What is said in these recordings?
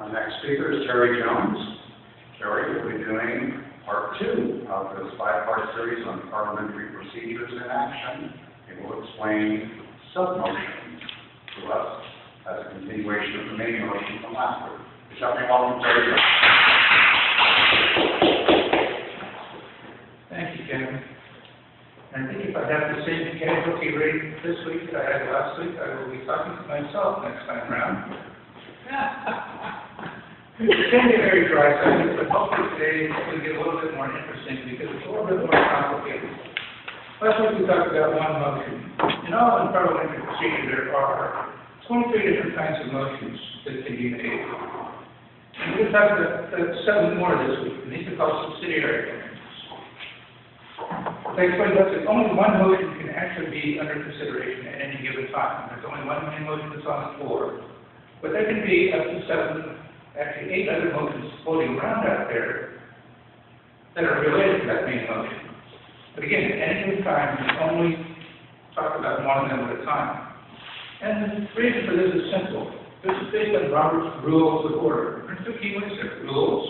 Our next speaker is Kerry Jones. Kerry will be doing part 2 of this 5-part series on parliamentary procedures in action. He will explain sub-motions to us as a continuation of the main motion from last week. Accepting welcome, Kerry. Thank you, Ken. And I think if I have the same casualty rate this week that I had last week, I will be talking to myself next time around. It can be very dry subject, but hopefully today will get a little bit more interesting because it's a little bit more complicated. Last week we talked about one motion. In all in parliamentary procedure there are 23 different kinds of motions that can be made. And we're going to talk about 7 more this week, and these are called subsidiary motions. They explain that only one motion can actually be under consideration at any given time. There's only one main motion that's on the floor. But there can be up to 7, actually 8 other motions floating around out there that are related to that main motion. But again, at any given time, we only talk about one of them at a time. And the reason for this is simple. This is based on Robert's Rules of Order. There's 2 key words there. Rules.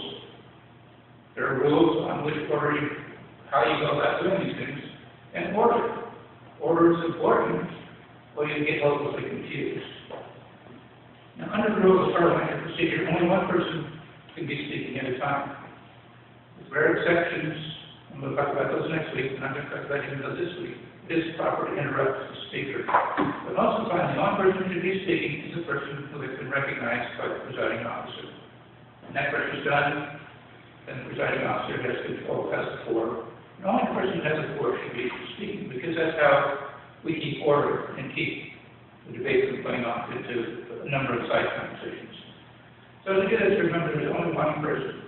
There are rules on which order how you go about doing these things. And order. Order is important, or you get hopelessly confused. Now, under the rules of parliamentary procedure, only one person can be speaking at a time. With rare exceptions, and we'll talk about those next week, and I'm going to talk about those this week. This properly interrupts the speaker. But most of the time, the only person who should be speaking is the person who has been recognized by the presiding officer. When that person is done, then the presiding officer has control, has the floor. The only person who has the floor should be speaking, because that's how we keep order and keep the debate from going off into a number of side conversations. So to do this, remember there's only one person.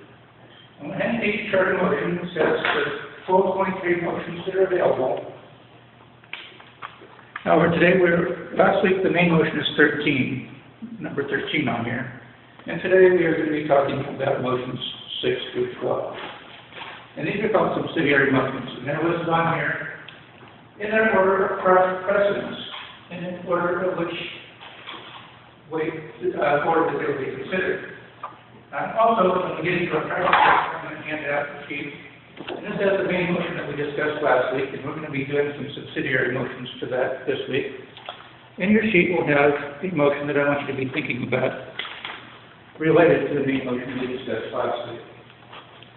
And each charter motion says the full 23 motions that are available. However, today last week the main motion is 13, number 13 on here. And today we are going to be talking about motions 6 through 12. And these are called subsidiary motions. And they're listed on here in their order of precedence, in the order of which order that they will be considered. Also, when we get into our practice, I'm going to hand out the sheet. And this has the main motion that we discussed last week, and we're going to be doing some subsidiary motions to that this week. In your sheet, we'll have the motion that I want you to be thinking about related to the main motion we discussed last week.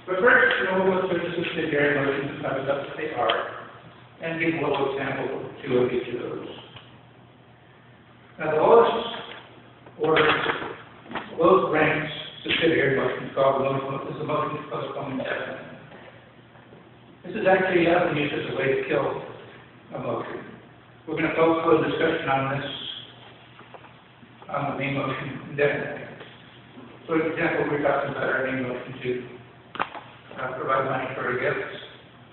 But first, we'll look at the subsidiary motions and talk about what they are, and give a little example of 2 of each of those. Now, the lowest ranked subsidiary motion called is the motion to postpone indefinitely. This is actually often used as a way to kill a motion. We're going to postpone discussion on this, on the main motion indefinitely. For example, we're talking about our main motion to provide money for our gifts.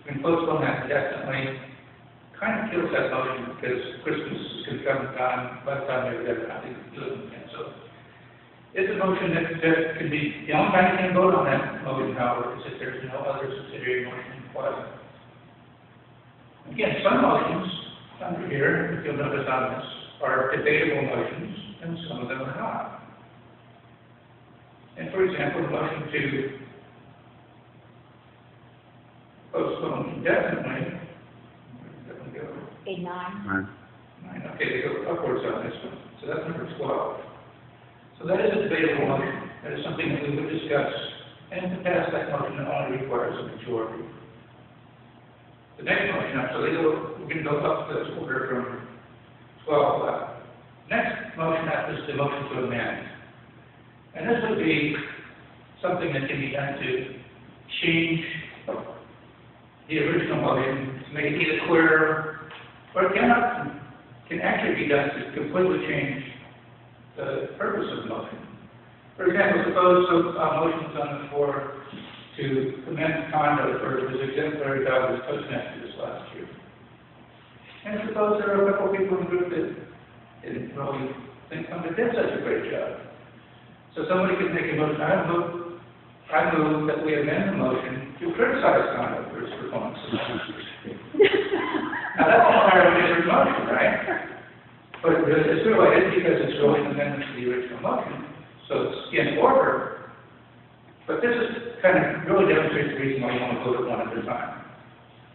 We can postpone that indefinitely. Kind of kills that motion because Christmas is going to come and gone by the time they're there. I think it's doing it. So it's a motion that can be, the only time you can vote on that motion, however, is if there's no other subsidiary motion required. Again, some motions under here, if you'll notice on this, are debatable motions, and some of them are not. And for example, the motion to postpone indefinitely. A 9. 9. Okay, they go upwards on this one. So that's number 12. So that is a debatable motion. That is something that we would discuss. And to pass that motion, it only requires a majority. The next motion, actually, we're going to go up this order from 12 up. Next motion after is the motion to amend. And this would be something that can be done to change the original motion to make it either clearer, or it can actually be done to completely change the purpose of the motion. For example, suppose a motion is on the floor to commence conduct for his exemplary job as Toastmasters last year. And suppose there are a couple of people in the group that didn't really think somebody did such a great job. So somebody could make a motion, I move that we amend the motion to criticize conduct for his performance. Now that's an entirely different motion, right? But it's related because it's really an amendment to the original motion. So it's in order, but this is kind of really demonstrates the reason why you want to vote it one at a time.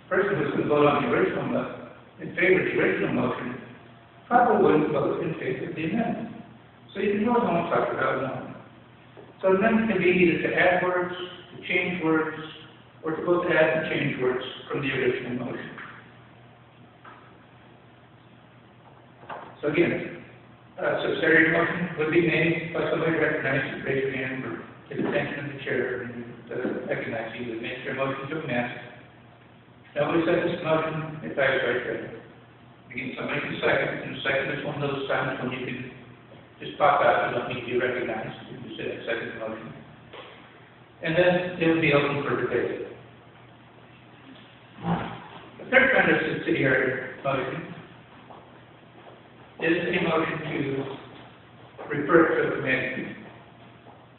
Person who's going to vote on the original, in favor of the original motion, probably wouldn't vote in favor of the amendment. So you can really only talk about one. So an amendment can be either to add words, to change words, or to both add and change words from the original motion. So again, a subsidiary motion would be made by somebody recognized, raise your hand, or get attention of the chair, and recognize you, would make your motion to amend. Nobody seconds the motion, it dies right there. Again, somebody can second, and second is one of those times when you can just pop out, you don't need to be recognized, you can say second the motion. And then it will be open for debate. The third kind of subsidiary motion is a motion to refer it to a committee.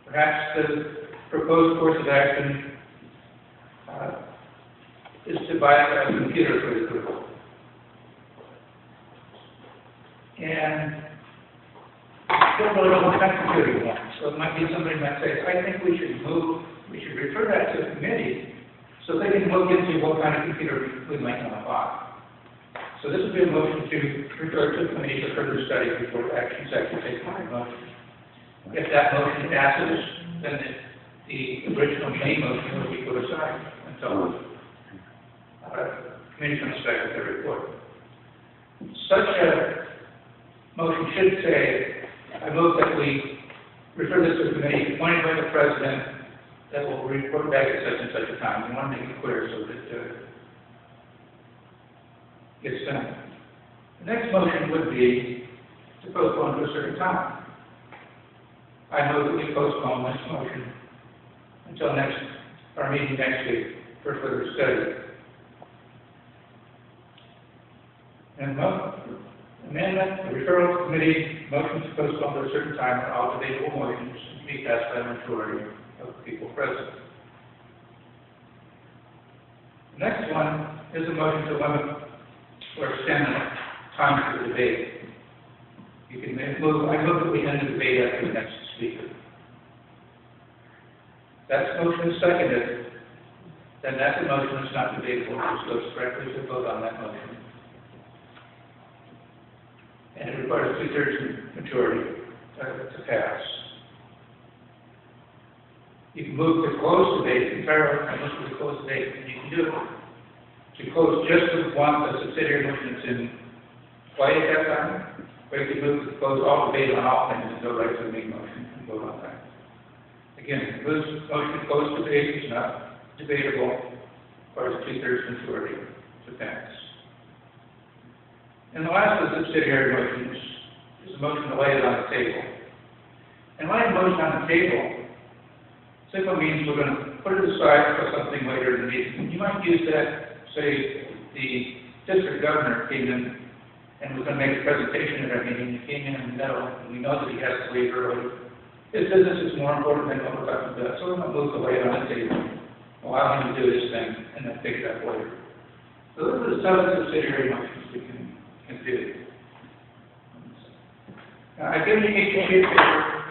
Perhaps the proposed course of action is to buy a computer for the group. And don't really know what kind of computer you want. So it might be somebody might say, I think we should refer that to a committee so they can look into what kind of computer we might want to buy. So this would be a motion to refer to the committee for further study before action is actually taken on the motion. If that motion passes, then the original main motion will be put aside until the committee can inspect the report. Such a motion should say, I move that we refer this to a committee appointed by the president that will report back at such and such a time. We want to make it clear so that gets done. The next motion would be to postpone to a certain time. I move that we postpone this motion until our meeting next week for further study. And amendment, the referral committee motion to postpone to a certain time are all debatable motions to be passed by a majority of the people present. The next one is a motion to limit or extend the time for the debate. You can move, I move that we end the debate after the next speaker. That's motion is seconded, then that's a motion that's not debatable, it just goes directly to vote on that motion. And it requires a 2/3 majority to pass. You can move to close the debate entirely, I move to close the debate, and you can do it. To close just the one, the subsidiary motion that's in play at that time, or you can move to close all debate on all things and go right to the main motion and vote on that. Again, this motion to close debate is not debatable, requires a 2/3 majority to pass. And the last of the subsidiary motions is a motion to lay it on the table. And laying a motion on the table simply means we're going to put it aside for something later in the meeting. You might use that, say, the district governor came in and was going to make a presentation at our meeting. He came in the middle, and we know that he has to leave early. His business is more important than what we're talking about, so we're going to move to lay it on the table, allow him to do his thing, and then pick it up later. So those are the 7 subsidiary motions we can do. Now, I've given you each a sheet of paper.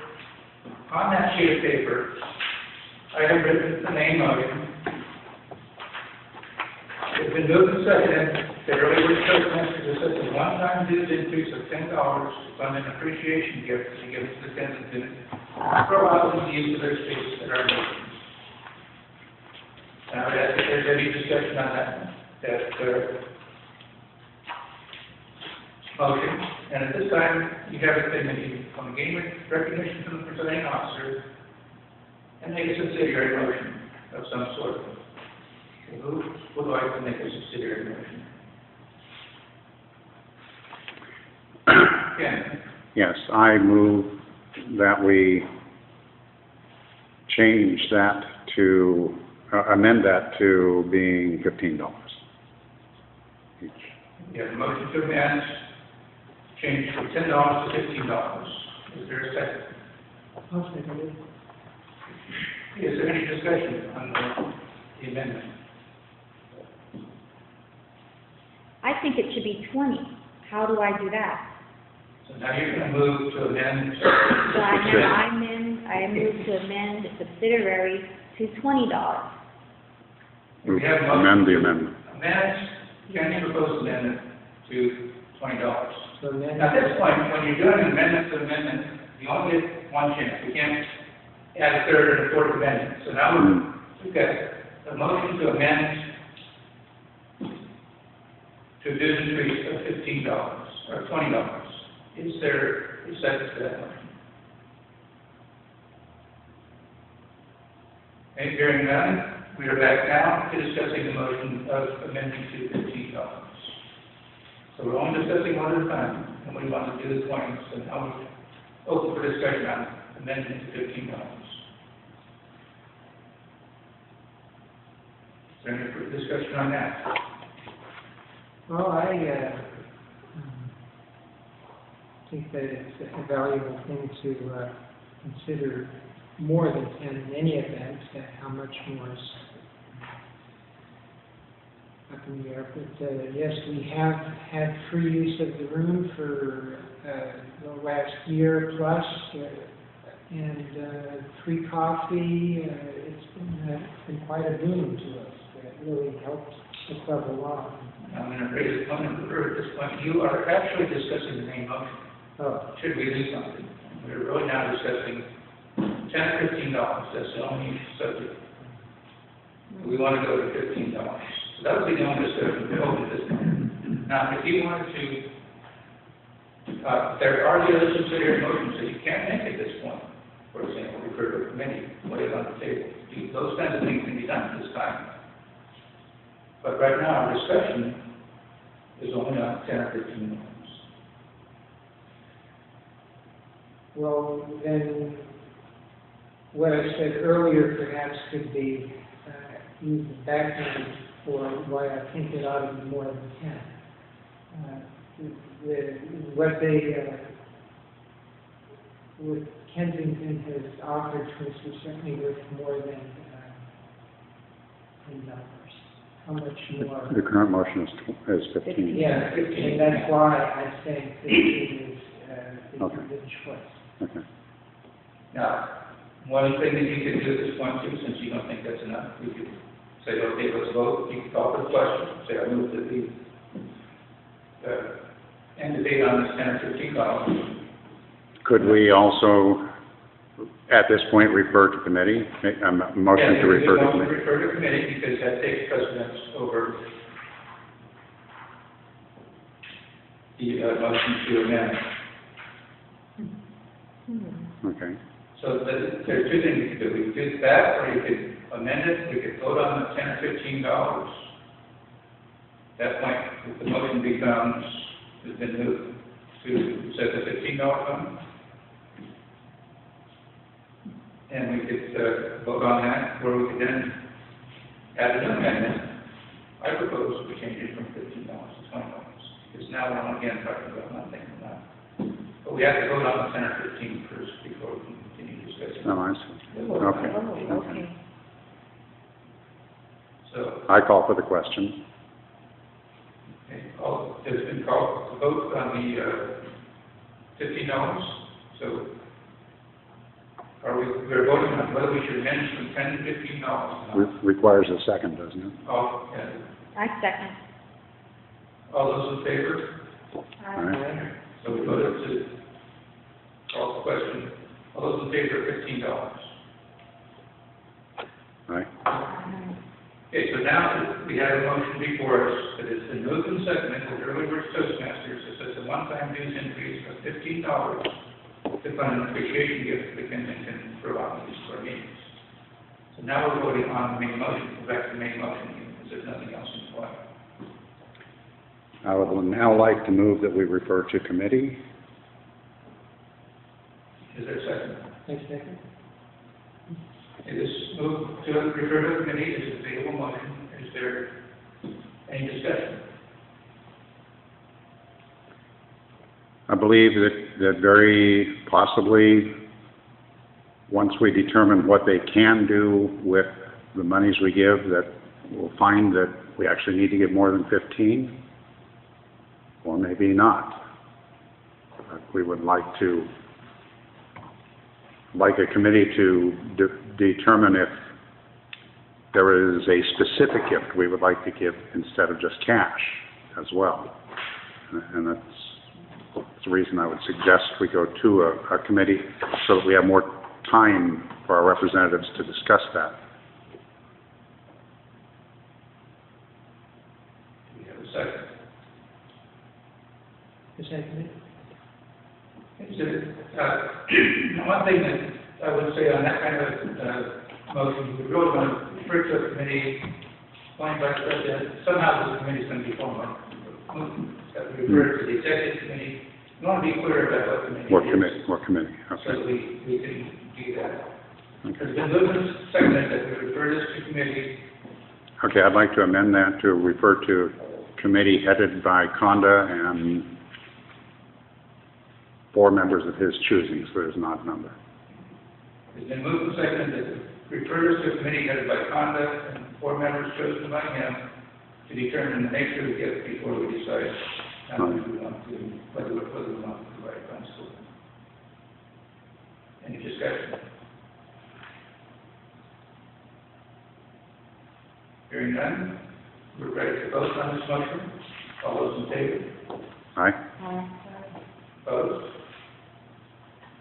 On that sheet of paper, I have written the main motion. It's been moved and seconded that early word Toastmasters is such a one-time dues increase of $10 to fund an appreciation gift to give to the Kensington for allowing the use of their space at our meetings. Now, I ask if there's any discussion on that motion. And at this time, you have a thing that you want to gain recognition from the presiding officer and make a subsidiary motion of some sort. Okay, who would like to make a subsidiary motion? Ken? Yes, I move that we change that to, amend that to being $15 each. You have a motion to amend, change from $10 to $15. Is there a second? Is there any discussion on the amendment? I think it should be 20. How do I do that? So now you're going to move to amend. So I amend move to amend subsidiary to $20. We have a Amend the motion. amendment. Kenny proposed amendment to $20. So then, At this point, when you're doing an amendment to amendment, you only get one chance. We can't add a third and a fourth amendment. So now we've got a motion to amend to a dues increase of $15 or $20. Is there a second to that motion? Okay, hearing none, we are back now to discussing the motion of amending to $15. So we're only discussing one at a time, and we want to do the 20s, so now we're open for discussion on amending to $15. Is there any further discussion on that? well, I think that it's a valuable thing to consider more than 10 in any event, how much more is up in the air. But yes, we have had free use of the room for the last year plus, and free coffee. It's been quite a boon to us. It really helped the club a lot. I'm going to raise a point of order at this point. You are actually discussing the main motion. Oh, Should we do something? We're really now discussing $10 or $15. That's the only subject. We want to go to $15. So that would be the only discussion we hold at this point. Now, if you wanted to, there are the other subsidiary motions that you can't make at this point. For example, refer to a committee, lay it on the table. Those kinds of things can be done at this time. But right now, our discussion is only on 10 or 15 motions. well, then, what I said earlier perhaps could be used as background for why I think it ought to be more than 10. What Kensington has offered to us is certainly worth more than $10. How much more? The current motion is 15. Yeah, and that's why I think that it is Okay. a good choice. Okay. Now, one thing that you could do at this point too, since you don't think that's enough, we could say, okay, let's vote. You could call for the question, say, I move that we end the date on this $10 or $15. Could we also, at this point, refer to committee? Make a motion to refer to committee? Refer to committee because that takes precedence over the motion to amend. Okay. So there are two things you could do. We could do that, or you could amend it. We could vote on the $10 or $15. At that point, if the motion becomes, has been moved to set the $15 fund, and we could vote on that, or we could then add an amendment. I propose we change it from $15 to $20, because now we're again talking about nothing or not. But we have to vote on the 10 or 15 first before we can continue discussing. Oh, I see. Okay. Oh, okay. So, I call for the question. okay, it's been called to vote on the $15. So, we're voting on whether we should amend from $10 to $15. Requires a second, doesn't it? Oh, yeah. I second. All those in favor? All right. So we voted to call the question. All those in favor of $15? Right. Okay, so now we have a motion before us that has been moved and seconded with Early Bird Toastmasters. It says a one-time dues increase of $15 to fund an appreciation gift to the Kensington for allowing these for meetings. So now we're voting on the main motion. Go back to the main motion because there's nothing else in play. I would now like to move that we refer to committee. Is there a second? I second. It is moved to refer to committee. Is it a available motion? Is there any discussion? I believe that very possibly, once we determine what they can do with the monies we give, that we'll find that we actually need to give more than 15, or maybe not. But we would like to like a committee to determine if there is a specific gift we would like to give instead of just cash as well. And that's the reason I would suggest we go to a committee so that we have more time for our representatives to discuss that. We have a second. Is that good? One thing that I would say on that kind of motion, we really want to refer to a committee, appointed by the president. Somehow this committee is going to be formed. That we refer to the executive committee. We want to be clear about what committee is. What committee, So okay. we can do that. Okay. There's been moved and seconded that we refer this to committee. Okay, I'd like to amend that to refer to committee headed by Conda and 4 members of his choosing, so there's an odd number. It's been moved and seconded that refer this to committee headed by Conda and 4 members chosen by him to determine the nature of the gift before we decide how we want to, whether we want to provide funds for it. Any discussion? Hearing none, we're ready to vote on this motion. All those in favor? Aye? Opposed?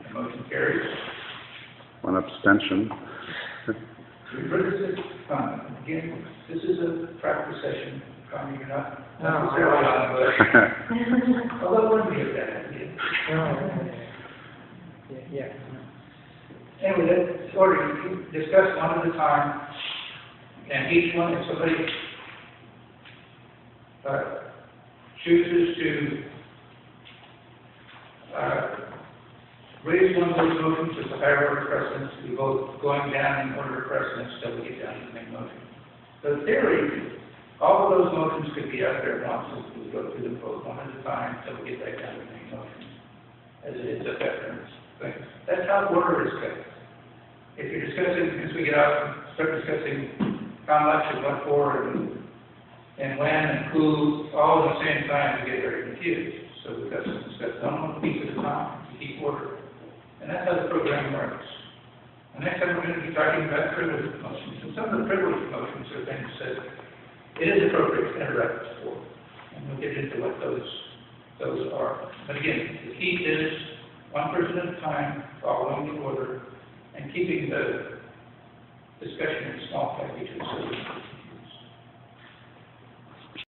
The motion carries. 1 abstention. Refer this to Conda. Again, this is a practice session. Conda, you're not No, necessarily on, but although it wouldn't be a bad idea. Yeah. Anyway, that's order, you discuss one at a time, and each one, if somebody chooses to raise one of those motions with the higher order precedence, we vote going down in order of precedence till we get down to the main motion. So in theory, all of those motions could be out there at once, as we go through them both one at a time till we get back down to the main motion, as it is a veterans thing. That's how order is kept. If you're discussing, as we get out and start discussing how much and what for and when and who, all at the same time, we get very confused. So we've got to discuss one piece at a time to keep order. And that's how the program works. And next time we're going to be talking about privilege motions. And some of the privilege motions are things that it is appropriate to interrupt for. And we'll get into what those are. But again, the key is one person at a time, following the order, and keeping the discussion in small packages so